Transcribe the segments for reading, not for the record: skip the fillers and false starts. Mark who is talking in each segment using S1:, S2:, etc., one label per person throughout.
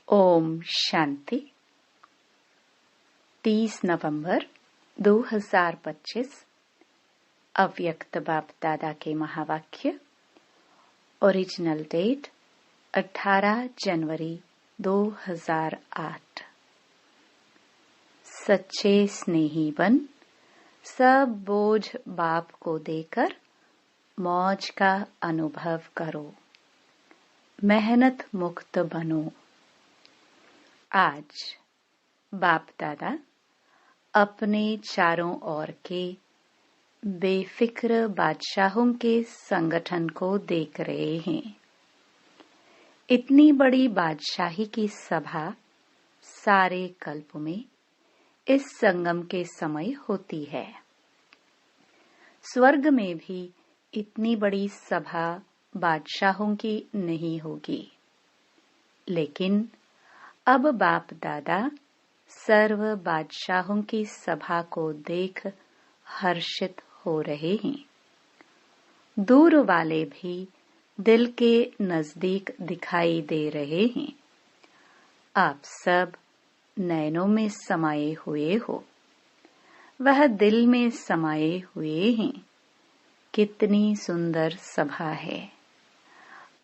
S1: ओम शांति। 30 नवंबर 2025 अव्यक्त बाप दादा के महावाक्य। ओरिजिनल डेट 18 जनवरी 2008। सच्चे स्नेही बन, सब बोझ बाप को देकर मौज का अनुभव करो, मेहनत मुक्त बनो। आज बाप दादा अपने चारों ओर के बेफिक्र बादशाहों के संगठन को देख रहे हैं। इतनी बड़ी बादशाही की सभा सारे कल्प में इस संगम के समय होती है। स्वर्ग में भी इतनी बड़ी सभा बादशाहों की नहीं होगी, लेकिन अब बाप दादा सर्व बादशाहों की सभा को देख हर्षित हो रहे हैं। दूर वाले भी दिल के नजदीक दिखाई दे रहे हैं। आप सब नैनों में समाये हुए हो, वह दिल में समाये हुए हैं। कितनी सुंदर सभा है।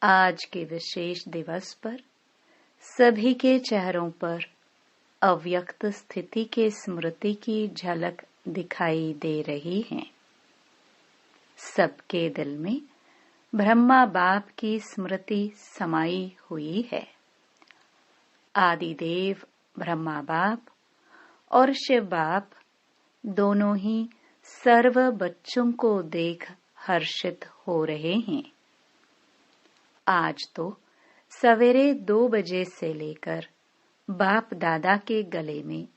S1: आज के विशेष दिवस पर सभी के चेहरों पर अव्यक्त स्थिति के स्मृति की झलक दिखाई दे रही है। सबके दिल में ब्रह्मा बाप की स्मृति समाई हुई है। आदिदेव ब्रह्मा बाप और शिव बाप दोनों ही सर्व बच्चों को देख हर्षित हो रहे हैं। आज तो सवेरे 2 बजे से लेकर बाप दादा के गले में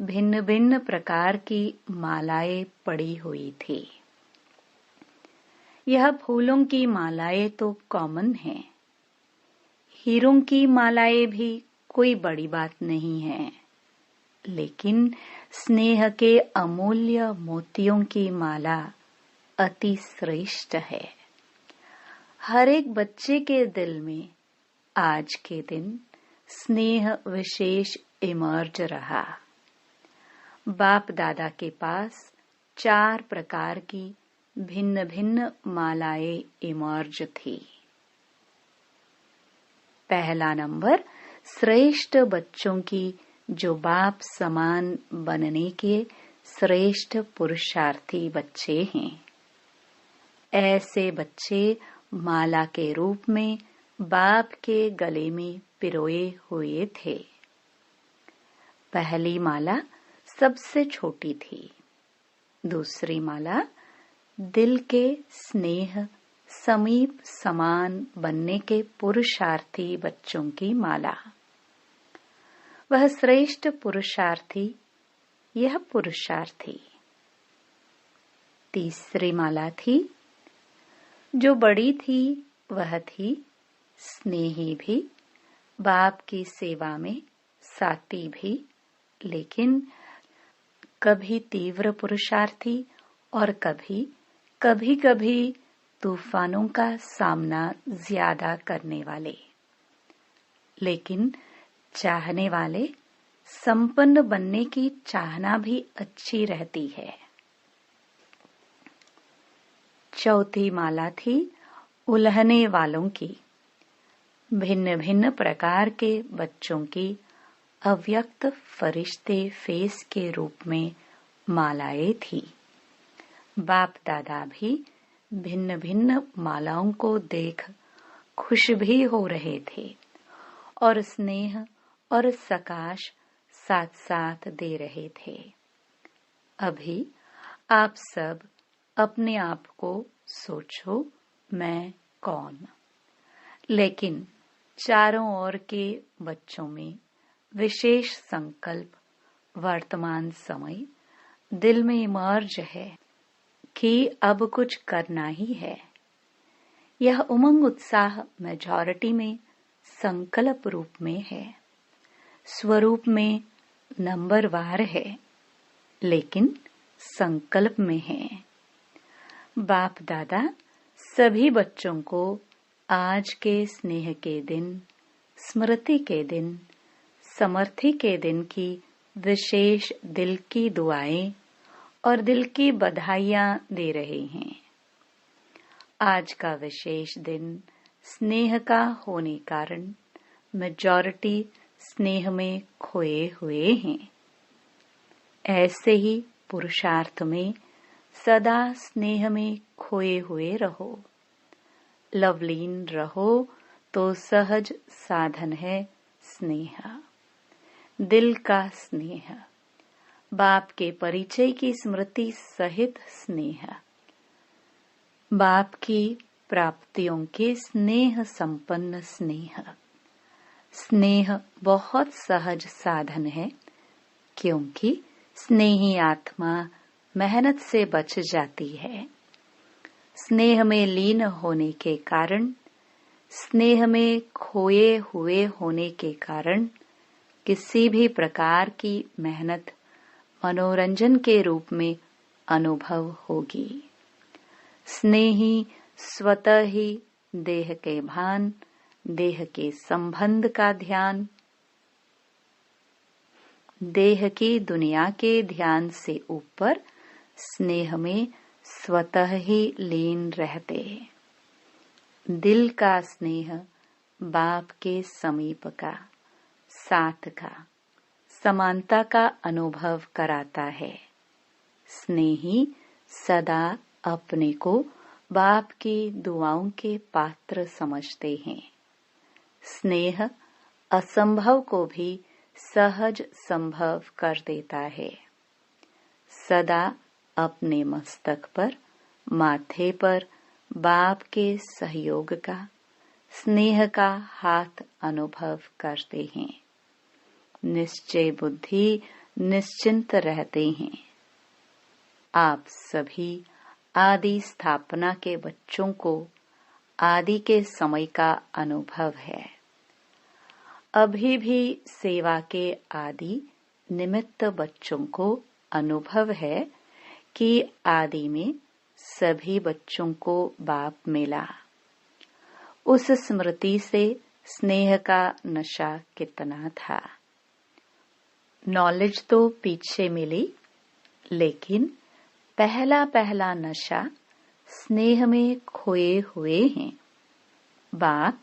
S1: भिन्न भिन्न प्रकार की मालाएं पड़ी हुई थी। यह फूलों की मालाएं तो कॉमन हैं। हीरों की मालाएं भी कोई बड़ी बात नहीं है, लेकिन स्नेह के अमूल्य मोतियों की माला अति श्रेष्ठ है। हर एक बच्चे के दिल में आज के दिन स्नेह विशेष इमर्ज रहा। बाप दादा के पास 4 प्रकार की भिन्न भिन्न मालाएं इमर्ज थी। पहला नंबर श्रेष्ठ बच्चों की, जो बाप समान बनने के श्रेष्ठ पुरुषार्थी बच्चे हैं। ऐसे बच्चे माला के रूप में बाप के गले में पिरोए हुए थे। पहली माला सबसे छोटी थी। दूसरी माला दिल के स्नेह समीप समान बनने के पुरुषार्थी बच्चों की माला। वह श्रेष्ठ पुरुषार्थी, यह पुरुषार्थी। तीसरी माला थी, जो बड़ी थी, वह थी स्नेही भी, बाप की सेवा में साथी भी, लेकिन कभी तीव्र पुरुषार्थी और कभी कभी तूफानों का सामना ज्यादा करने वाले, लेकिन चाहने वाले। संपन्न बनने की चाहना भी अच्छी रहती है। चौथी माला थी उलहने वालों की। भिन्न भिन्न प्रकार के बच्चों की अव्यक्त फरिश्ते फेस के रूप में मालाएं थी। बाप दादा भी भिन्न भिन्न मालाओं को देख खुश भी हो रहे थे और स्नेह और सकाश साथ साथ दे रहे थे। अभी आप सब अपने आप को सोचो, मैं कौन? लेकिन चारों ओर के बच्चों में विशेष संकल्प वर्तमान समय दिल में इमर्ज है कि अब कुछ करना ही है। यह उमंग उत्साह मेजॉरिटी में संकल्प रूप में है, स्वरूप में नंबरवार है, लेकिन संकल्प में है। बाप दादा सभी बच्चों को आज के स्नेह के दिन, स्मृति के दिन समर्थी के दिन की विशेष दिल की दुआएं और दिल की बधाइयां दे रहे हैं। आज का विशेष दिन स्नेह का होने कारण मेजॉरिटी स्नेह में खोए हुए हैं। ऐसे ही पुरुषार्थ में सदा स्नेह में खोए हुए रहो। लवलीन रहो तो सहज साधन है स्नेह, दिल का स्नेह, बाप के परिचय की स्मृति सहित स्नेह, बाप की प्राप्तियों के स्नेह संपन्न स्नेह। स्नेह बहुत सहज साधन है, क्योंकि स्नेही आत्मा मेहनत से बच जाती है। स्नेह में लीन होने के कारण, स्नेह में खोए हुए होने के कारण किसी भी प्रकार की मेहनत मनोरंजन के रूप में अनुभव होगी। स्नेही स्वतः ही देह के भान, देह के संबंध का ध्यान, देह की दुनिया के ध्यान से ऊपर स्नेह में स्वतः ही लीन रहते। दिल का स्नेह बाप के समीप का, साथ का, समानता का अनुभव कराता है। स्नेही सदा अपने को बाप की दुआओं के पात्र समझते हैं। स्नेह असंभव को भी सहज संभव कर देता है। सदा अपने मस्तक पर, माथे पर बाप के सहयोग का, स्नेह का हाथ अनुभव करते हैं। निश्चय बुद्धि निश्चिंत रहते हैं। आप सभी आदि स्थापना के बच्चों को आदि के समय का अनुभव है। अभी भी सेवा के आदि निमित्त बच्चों को अनुभव है कि आदि में सभी बच्चों को बाप मिला। उस स्मृति से स्नेह का नशा कितना था। नॉलेज तो पीछे मिली, लेकिन पहला पहला नशा स्नेह में खोए हुए हैं। बाप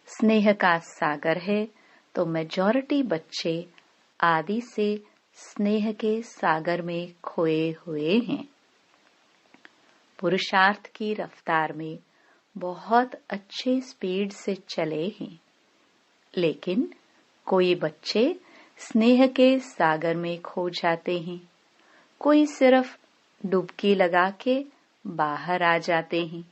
S1: स्नेह का सागर है, तो मेजॉरिटी बच्चे आदि से स्नेह के सागर में खोए हुए हैं। पुरुषार्थ की रफ्तार में बहुत अच्छे स्पीड से चले हैं, लेकिन कोई बच्चे स्नेह के सागर में खो जाते हैं, कोई सिर्फ डुबकी लगा के बाहर आ जाते हैं।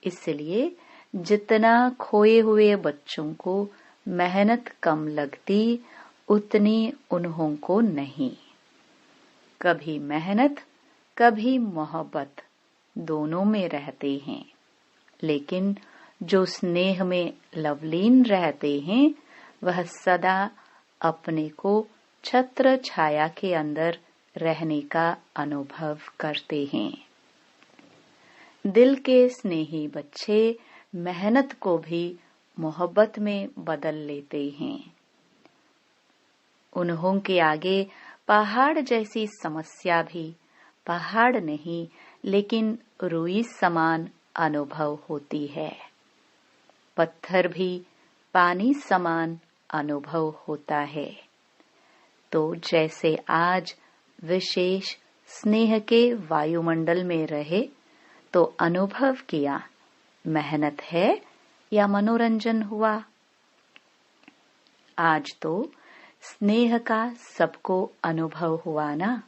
S1: इसलिए जितना खोए हुए बच्चों को मेहनत कम लगती, उतनी उन्हों को नहीं। कभी मेहनत, कभी मोहब्बत दोनों में रहते हैं, लेकिन जो स्नेह में लवलीन रहते हैं, वह सदा अपने को छत्र छाया के अंदर रहने का अनुभव करते हैं। दिल के स्नेही बच्चे मेहनत को भी मोहब्बत में बदल लेते हैं। उन्हों के आगे पहाड़ जैसी समस्या भी पहाड़ नहीं, लेकिन रुई समान अनुभव होती है। पत्थर भी पानी समान अनुभव होता है। तो जैसे आज विशेष स्नेह के वायुमंडल में रहे, तो अनुभव किया मेहनत है या मनोरंजन हुआ। आज तो स्नेह का सबको अनुभव हुआ ना।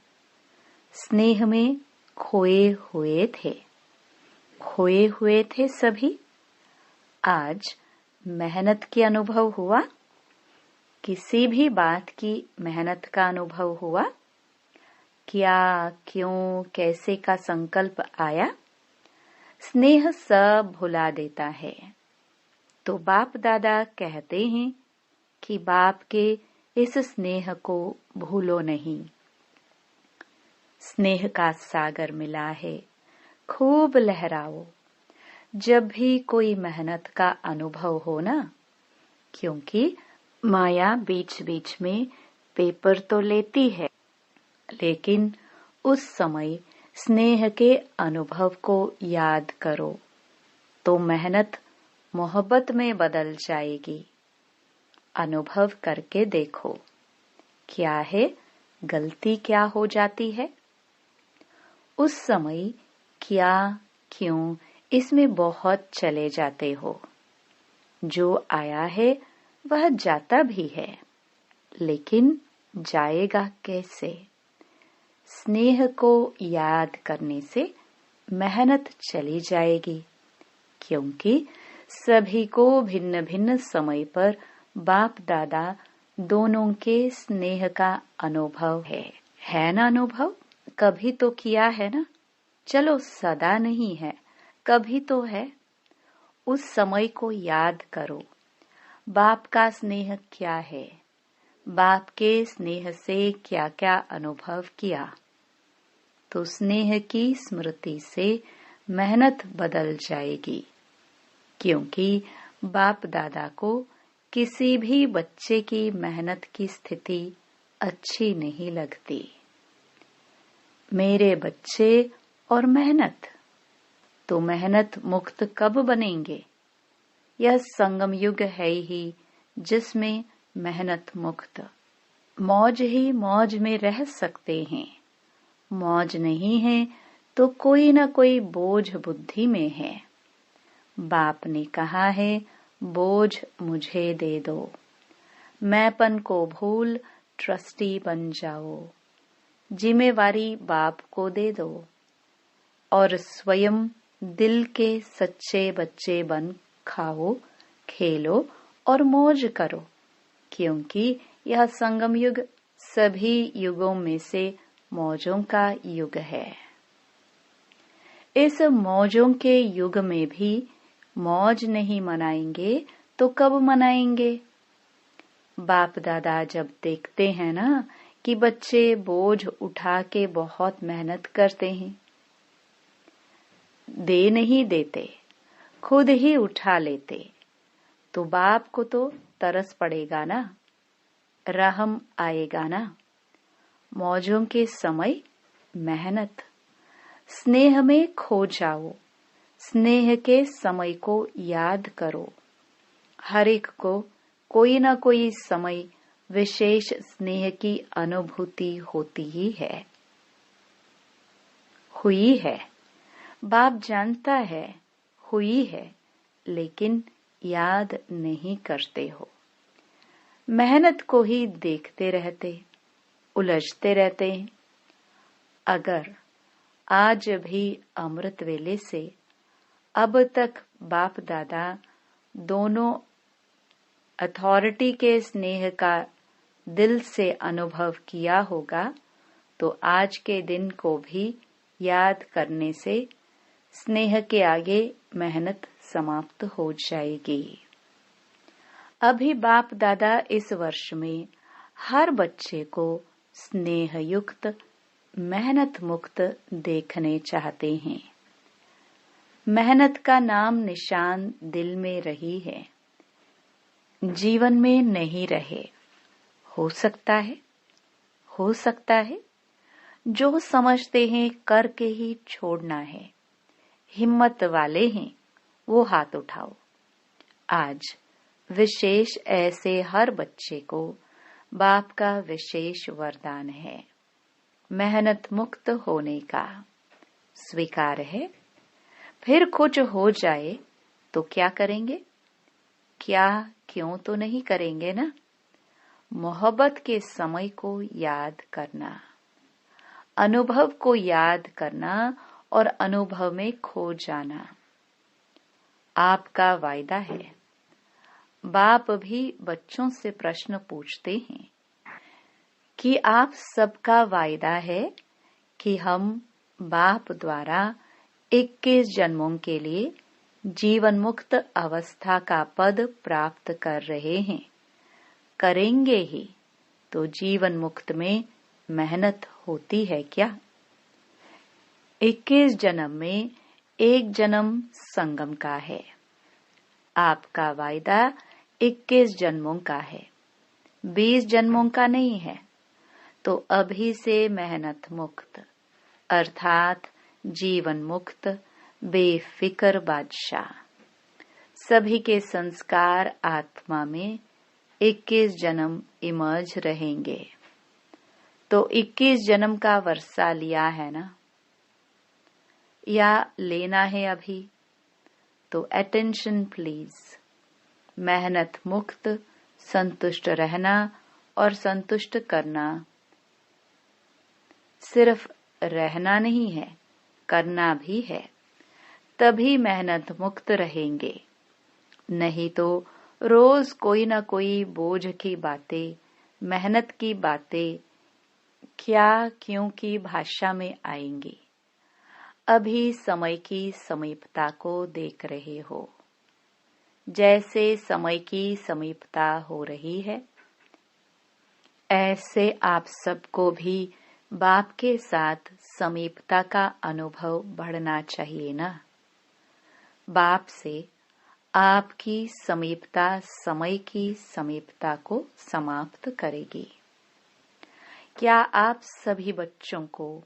S1: स्नेह में खोए हुए थे सभी। आज मेहनत की अनुभव हुआ। किसी भी बात की मेहनत का अनुभव हुआ। क्या, क्यों, कैसे का संकल्प आया। स्नेह सब भुला देता है। तो बाप दादा कहते हैं कि बाप के इस स्नेह को भूलो नहीं। स्नेह का सागर मिला है, खूब लहराओ। जब भी कोई मेहनत का अनुभव हो ना, क्योंकि माया बीच बीच में पेपर तो लेती है, लेकिन उस समय स्नेह के अनुभव को याद करो तो मेहनत मोहब्बत में बदल जाएगी। अनुभव करके देखो, क्या है, गलती क्या हो जाती है। उस समय क्या, क्यों, इसमें बहुत चले जाते हो। जो आया है वह जाता भी है, लेकिन जाएगा कैसे? स्नेह को याद करने से मेहनत चली जाएगी, क्योंकि सभी को भिन्न भिन्न समय पर बाप दादा दोनों के स्नेह का अनुभव है ना? अनुभव कभी तो किया है ना? चलो सदा नहीं है, कभी तो है। उस समय को याद करो, बाप का स्नेह क्या है, बाप के स्नेह से क्या क्या अनुभव किया। तो स्नेह की स्मृति से मेहनत बदल जाएगी, क्योंकि बाप दादा को किसी भी बच्चे की मेहनत की स्थिति अच्छी नहीं लगती। मेरे बच्चे और मेहनत, तो मेहनत मुक्त कब बनेंगे? यह संगम युग है ही जिसमें मेहनत मुक्त। मौज ही मौज में रह सकते हैं, मौज नहीं है तो कोई न कोई बोझ बुद्धि में है। बाप ने कहा है, बोझ मुझे दे दो, मैंपन को भूल ट्रस्टी बन जाओ। जिम्मेवारी बाप को दे दो और स्वयं दिल के सच्चे बच्चे बन खाओ, खेलो और मौज करो, क्योंकि यह संगम युग सभी युगों में से मौजों का युग है। इस मौजों के युग में भी मौज नहीं मनाएंगे तो कब मनाएंगे? बाप दादा जब देखते हैं ना कि बच्चे बोझ उठा के बहुत मेहनत करते हैं, दे नहीं देते, खुद ही उठा लेते, तो बाप को तो तरस पड़ेगा ना, रहम आएगा ना। मौजों के समय मेहनत, स्नेह में खो जाओ, स्नेह के समय को याद करो। हर एक को कोई ना कोई समय विशेष स्नेह की अनुभूति होती ही है, हुई है। बाप जानता है हुई है, लेकिन याद नहीं करते हो। मेहनत को ही देखते रहते, उलझते रहते हैं। अगर आज भी अमृत वेले से अब तक बाप दादा दोनों अथॉरिटी के स्नेह का दिल से अनुभव किया होगा, तो आज के दिन को भी याद करने से स्नेह के आगे मेहनत समाप्त हो जाएगी। अभी बाप दादा इस वर्ष में हर बच्चे को स्नेह युक्त, मेहनत मुक्त देखने चाहते हैं। मेहनत का नाम निशान दिल में रही है, जीवन में नहीं रहे। हो सकता है जो समझते हैं करके ही छोड़ना है, हिम्मत वाले हैं वो हाथ उठाओ। आज विशेष ऐसे हर बच्चे को बाप का विशेष वरदान है, मेहनत मुक्त होने का। स्वीकार है? फिर कुछ हो जाए तो क्या करेंगे? क्या, क्यों तो नहीं करेंगे ना। मोहब्बत के समय को याद करना, अनुभव को याद करना और अनुभव में खो जाना आपका वायदा है। बाप भी बच्चों से प्रश्न पूछते हैं कि आप सबका वायदा है कि हम बाप द्वारा 21 जन्मों के लिए जीवन मुक्त अवस्था का पद प्राप्त कर रहे हैं, करेंगे ही, तो जीवन मुक्त में मेहनत होती है क्या? 21 जन्म में एक जन्म संगम का है। आपका वायदा 21 जन्मों का है, 20 जन्मों का नहीं है। तो अभी से मेहनत मुक्त अर्थात जीवन मुक्त बेफिक्र बादशाह। सभी के संस्कार आत्मा में 21 जन्म इमर्ज रहेंगे। तो 21 जन्म का वर्षा लिया है ना, या लेना है अभी? तो अटेंशन प्लीज। मेहनत मुक्त संतुष्ट रहना और संतुष्ट करना। सिर्फ रहना नहीं है, करना भी है। तभी मेहनत मुक्त रहेंगे। नहीं तो रोज कोई ना कोई बोझ की बातें, मेहनत की बातें क्या क्यों की भाषा में आएंगी। अभी समय की समीपता को देख रहे हो। जैसे समय की समीपता हो रही है, ऐसे आप सबको भी बाप के साथ समीपता का अनुभव बढ़ना चाहिए ना। बाप से आपकी समीपता समय की समीपता को समाप्त करेगी। क्या आप सभी बच्चों को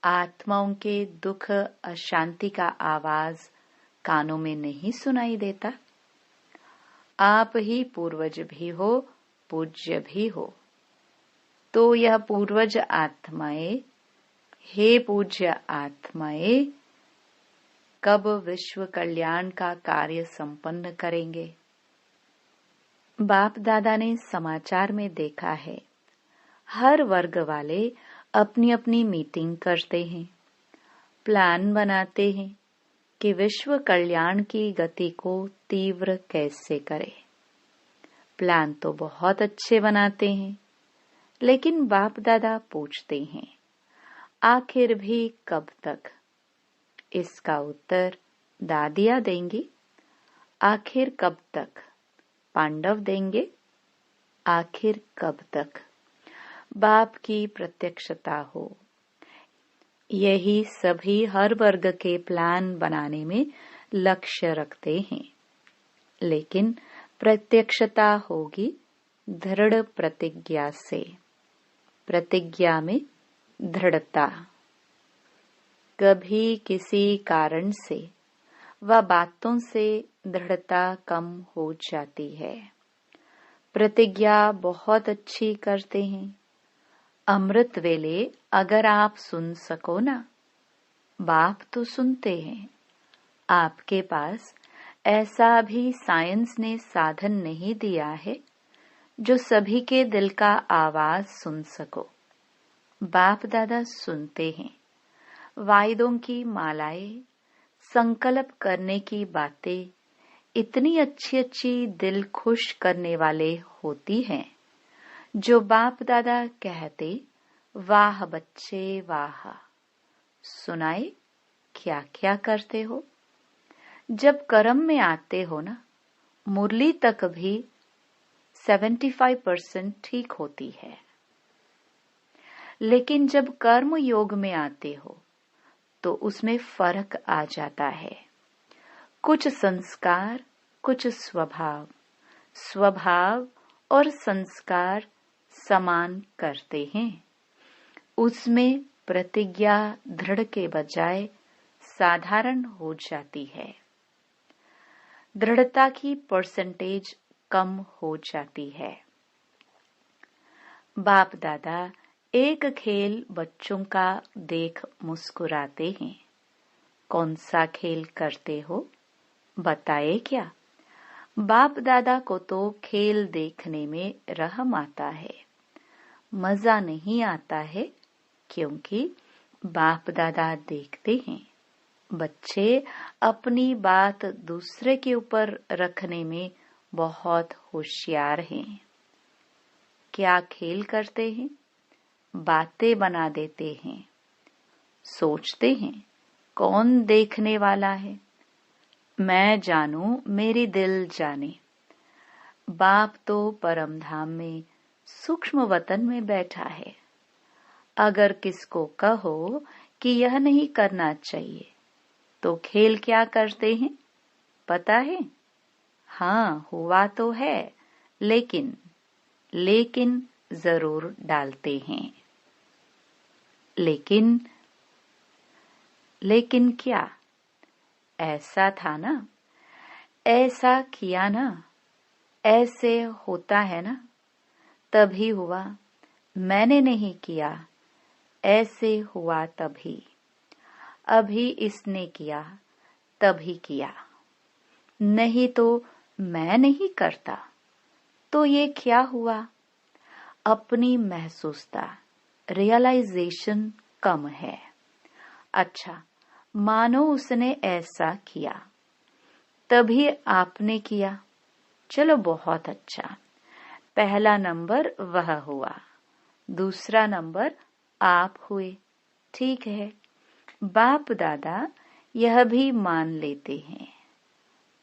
S1: आत्माओं के दुख अशांति का आवाज कानों में नहीं सुनाई देता? आप ही पूर्वज भी हो, पूज्य भी हो। तो यह पूर्वज आत्माएं, हे पूज्य आत्माएं, कब विश्व कल्याण का कार्य संपन्न करेंगे? बाप दादा ने समाचार में देखा है, हर वर्ग वाले अपनी अपनी मीटिंग करते हैं, प्लान बनाते हैं कि विश्व कल्याण की गति को तीव्र कैसे करें। प्लान तो बहुत अच्छे बनाते हैं, लेकिन बाप दादा पूछते हैं, आखिर भी कब तक? इसका उत्तर दादिया देंगी। आखिर कब तक? पांडव देंगे। आखिर कब तक? बाप की प्रत्यक्षता हो। यही सभी हर वर्ग के प्लान बनाने में लक्ष्य रखते हैं। लेकिन प्रत्यक्षता होगी दृढ़ प्रतिज्ञा से। प्रतिज्ञा में दृढ़ता। कभी किसी कारण से व बातों से दृढ़ता कम हो जाती है। प्रतिज्ञा बहुत अच्छी करते हैं। अमृत वेले अगर आप सुन सको ना, बाप तो सुनते हैं। आपके पास ऐसा भी साइंस ने साधन नहीं दिया है जो सभी के दिल का आवाज सुन सको। बाप दादा सुनते हैं। वायदों की मालाएं, संकल्प करने की बातें इतनी अच्छी अच्छी दिल खुश करने वाले होती हैं, जो बाप दादा कहते, वाह बच्चे वाह। सुनाए क्या क्या करते हो। जब कर्म में आते हो ना, मुरली तक भी 75% ठीक होती है। लेकिन जब कर्म योग में आते हो तो उसमें फर्क आ जाता है। कुछ संस्कार, कुछ स्वभाव, स्वभाव और संस्कार समान करते हैं। उसमें प्रतिज्ञा दृढ़ के बजाय साधारण हो जाती है। दृढ़ता की परसेंटेज कम हो जाती है। बाप दादा एक खेल बच्चों का देख मुस्कुराते हैं। कौन सा खेल करते हो? बताए क्या? बाप दादा को तो खेल देखने में रहम आता है, मजा नहीं आता है, क्योंकि बाप दादा देखते हैं बच्चे अपनी बात दूसरे के ऊपर रखने में बहुत होशियार हैं। क्या खेल करते हैं? बातें बना देते हैं। सोचते हैं कौन देखने वाला है, मैं जानूं मेरी दिल जाने। बाप तो परम धाम में सूक्ष्म वतन में बैठा है। अगर किसको कहो कि यह नहीं करना चाहिए, तो खेल क्या करते हैं पता है? हाँ, हुआ तो है, लेकिन लेकिन जरूर डालते हैं। लेकिन क्या? ऐसा था ना, ऐसा किया ना, ऐसे होता है ना, तभी हुआ। मैंने नहीं किया, ऐसे हुआ तभी। अभी इसने किया, तभी किया। नहीं तो मैं नहीं करता, तो ये क्या हुआ? अपनी महसूसता, रियलाइजेशन कम है। अच्छा, मानो उसने ऐसा किया, तभी आपने किया। चलो बहुत अच्छा, पहला नंबर वह हुआ, दूसरा नंबर आप हुए। ठीक है, बाप दादा यह भी मान लेते हैं,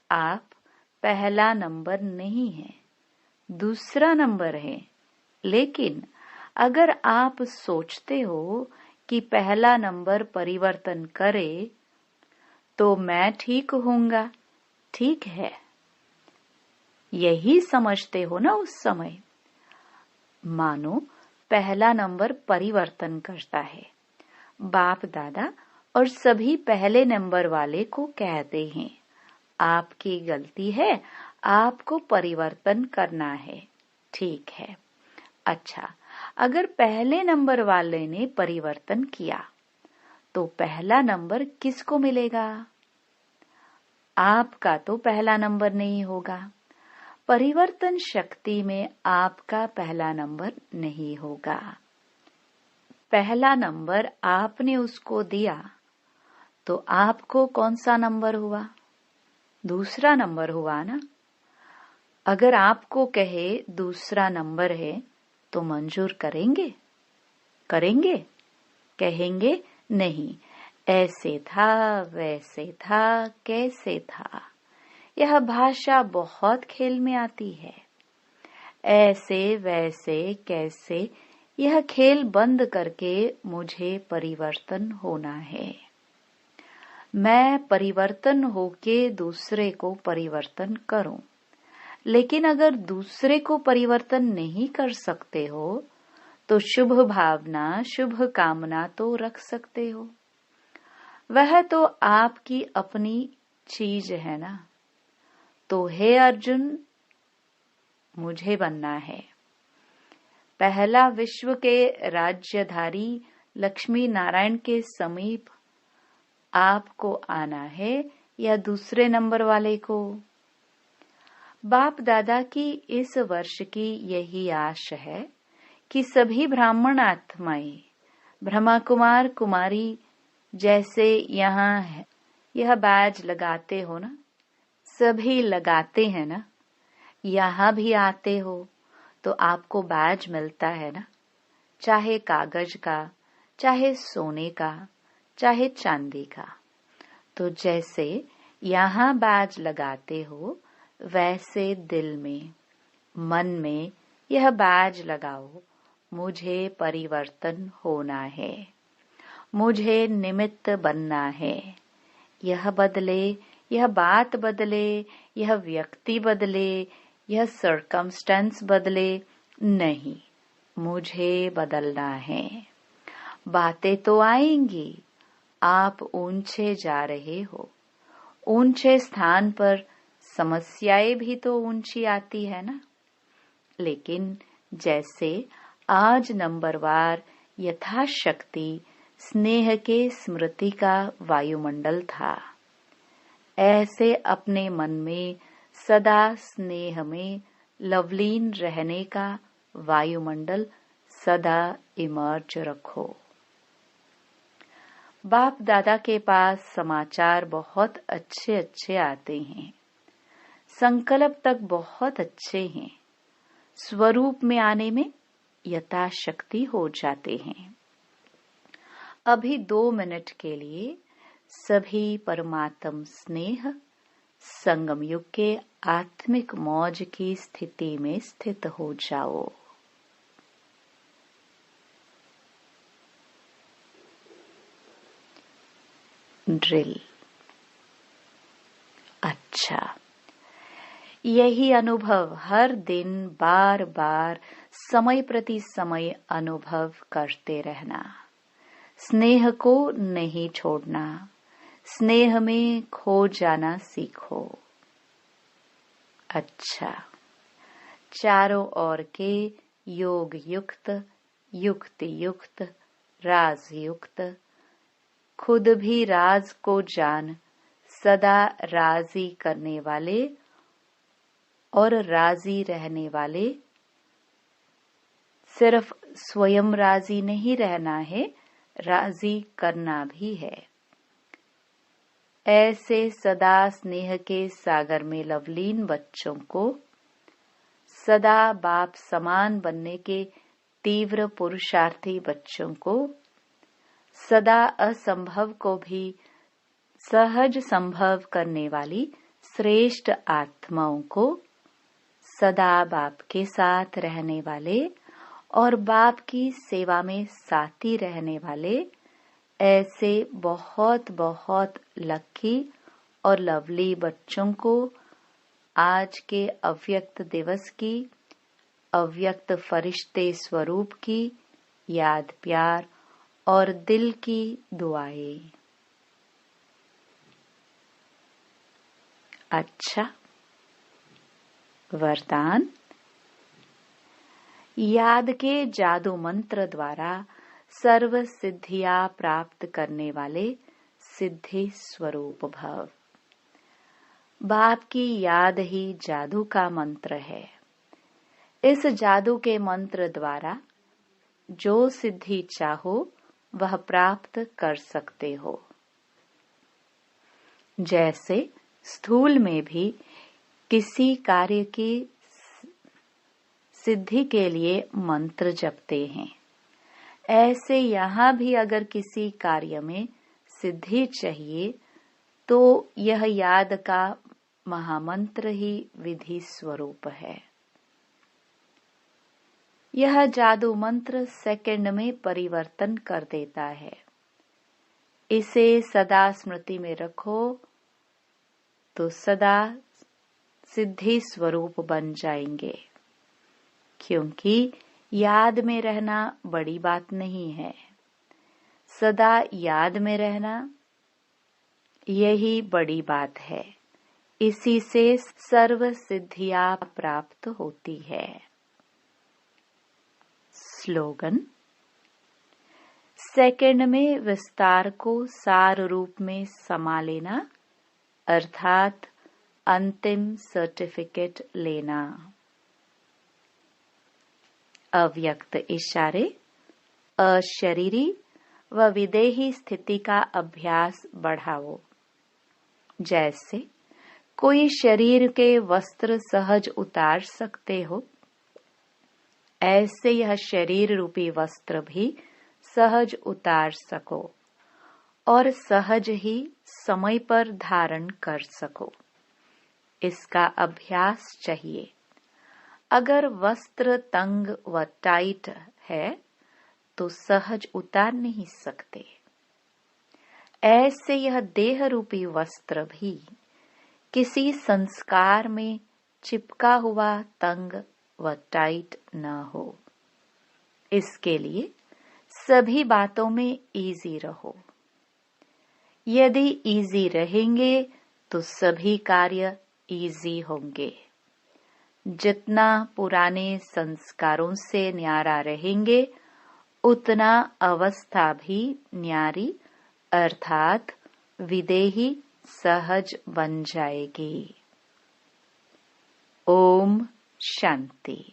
S1: आप पहला नंबर नहीं है, दूसरा नंबर है। लेकिन अगर आप सोचते हो कि पहला नंबर परिवर्तन करे तो मैं ठीक होऊंगा, ठीक है, यही समझते हो ना उस समय। मानो पहला नंबर परिवर्तन करता है। बाप दादा और सभी पहले नंबर वाले को कहते हैं, आपकी गलती है, आपको परिवर्तन करना है। ठीक है, अच्छा, अगर पहले नंबर वाले ने परिवर्तन किया तो पहला नंबर किसको मिलेगा? आपका तो पहला नंबर नहीं होगा। परिवर्तन शक्ति में आपका पहला नंबर नहीं होगा। पहला नंबर आपने उसको दिया तो आपको कौन सा नंबर हुआ? दूसरा नंबर हुआ ना। अगर आपको कहे दूसरा नंबर है तो मंजूर करेंगे? करेंगे? कहेंगे नहीं, ऐसे था, वैसे था, कैसे था। यह भाषा बहुत खेल में आती है। ऐसे वैसे कैसे, यह खेल बंद करके मुझे परिवर्तन होना है। मैं परिवर्तन होके दूसरे को परिवर्तन करूं। लेकिन अगर दूसरे को परिवर्तन नहीं कर सकते हो तो शुभ भावना, शुभ कामना तो रख सकते हो। वह तो आपकी अपनी चीज है ना। तो हे अर्जुन, मुझे बनना है। पहला विश्व के राज्यधारी लक्ष्मी नारायण के समीप आपको आना है या दूसरे नंबर वाले को? बाप दादा की इस वर्ष की यही आश है कि सभी ब्राह्मण आत्माएं, ब्रह्मा कुमार कुमारी जैसे यहाँ है, यह बैज लगाते हो ना, सभी लगाते हैं ना, यहाँ भी आते हो तो आपको बैज मिलता है ना, चाहे कागज का, चाहे सोने का, चाहे चांदी का। तो जैसे यहाँ बैज लगाते हो वैसे दिल में, मन में यह बैज लगाओ, मुझे परिवर्तन होना है, मुझे निमित्त बनना है। यह बदले, यह बात बदले, यह व्यक्ति बदले, यह सर्कमस्टेंस बदले नहीं, मुझे बदलना है। बातें तो आएंगी, आप ऊंचे जा रहे हो, ऊंचे स्थान पर समस्याएं भी तो ऊंची आती है ना। लेकिन जैसे आज नंबरवार यथाशक्ति स्नेह के स्मृति का वायुमंडल था, ऐसे अपने मन में सदा स्नेह में लवलीन रहने का वायुमंडल सदा इमर्ज रखो। बाप दादा के पास समाचार बहुत अच्छे अच्छे आते हैं, संकल्प तक बहुत अच्छे हैं, स्वरूप में आने में यथाशक्ति हो जाते हैं। अभी 2 मिनट के लिए सभी परमात्म स्नेह संगम युग के आत्मिक मौज की स्थिति में स्थित हो जाओ। ड्रिल। अच्छा, यही अनुभव हर दिन बार बार समय प्रति समय अनुभव करते रहना। स्नेह को नहीं छोड़ना, स्नेह में खो जाना सीखो। अच्छा, चारों ओर के योग युक्त, युक्ति युक्त, राज युक्त, खुद भी राज को जान सदा राजी करने वाले और राजी रहने वाले। सिर्फ स्वयं राजी नहीं रहना है, राजी करना भी है। ऐसे सदा स्नेह के सागर में लवलीन बच्चों को, सदा बाप समान बनने के तीव्र पुरुषार्थी बच्चों को, सदा असंभव को भी सहज संभव करने वाली श्रेष्ठ आत्माओं को, सदा बाप के साथ रहने वाले और बाप की सेवा में साथी रहने वाले ऐसे बहुत बहुत लकी और लवली बच्चों को आज के अव्यक्त दिवस की, अव्यक्त फरिश्ते स्वरूप की याद, प्यार और दिल की दुआएं। अच्छा, वरदान। याद के जादू मंत्र द्वारा सर्व सिद्धियां प्राप्त करने वाले सिद्धि स्वरूप भव। बाप की याद ही जादू का मंत्र है। इस जादू के मंत्र द्वारा जो सिद्धि चाहो वह प्राप्त कर सकते हो। जैसे स्थूल में भी किसी कार्य की सिद्धि के लिए मंत्र जपते हैं, ऐसे यहाँ भी अगर किसी कार्य में सिद्धि चाहिए तो यह याद का महामंत्र ही विधि स्वरूप है। यह जादू मंत्र सेकंड में परिवर्तन कर देता है। इसे सदा स्मृति में रखो तो सदा सिद्धि स्वरूप बन जाएंगे, क्योंकि याद में रहना बड़ी बात नहीं है। सदा याद में रहना यही बड़ी बात है। इसी से सर्व सिद्धियां प्राप्त होती है। स्लोगन। सेकंड में विस्तार को सार रूप में समा लेना, अर्थात अंतिम सर्टिफिकेट लेना। अव्यक्त इशारे, अशरीरी व विदेही स्थिति का अभ्यास बढ़ाओ। जैसे कोई शरीर के वस्त्र सहज उतार सकते हो, ऐसे यह शरीर रूपी वस्त्र भी सहज उतार सको और सहज ही समय पर धारण कर सको। इसका अभ्यास चाहिए। अगर वस्त्र तंग व टाइट है तो सहज उतार नहीं सकते। ऐसे यह देह रूपी वस्त्र भी किसी संस्कार में चिपका हुआ तंग व टाइट न हो। इसके लिए सभी बातों में इजी रहो। यदि इजी रहेंगे तो सभी कार्य इजी होंगे। जितना पुराने संस्कारों से न्यारा रहेंगे उतना अवस्था भी न्यारी अर्थात विदेही सहज बन जाएगी। ओम शांति।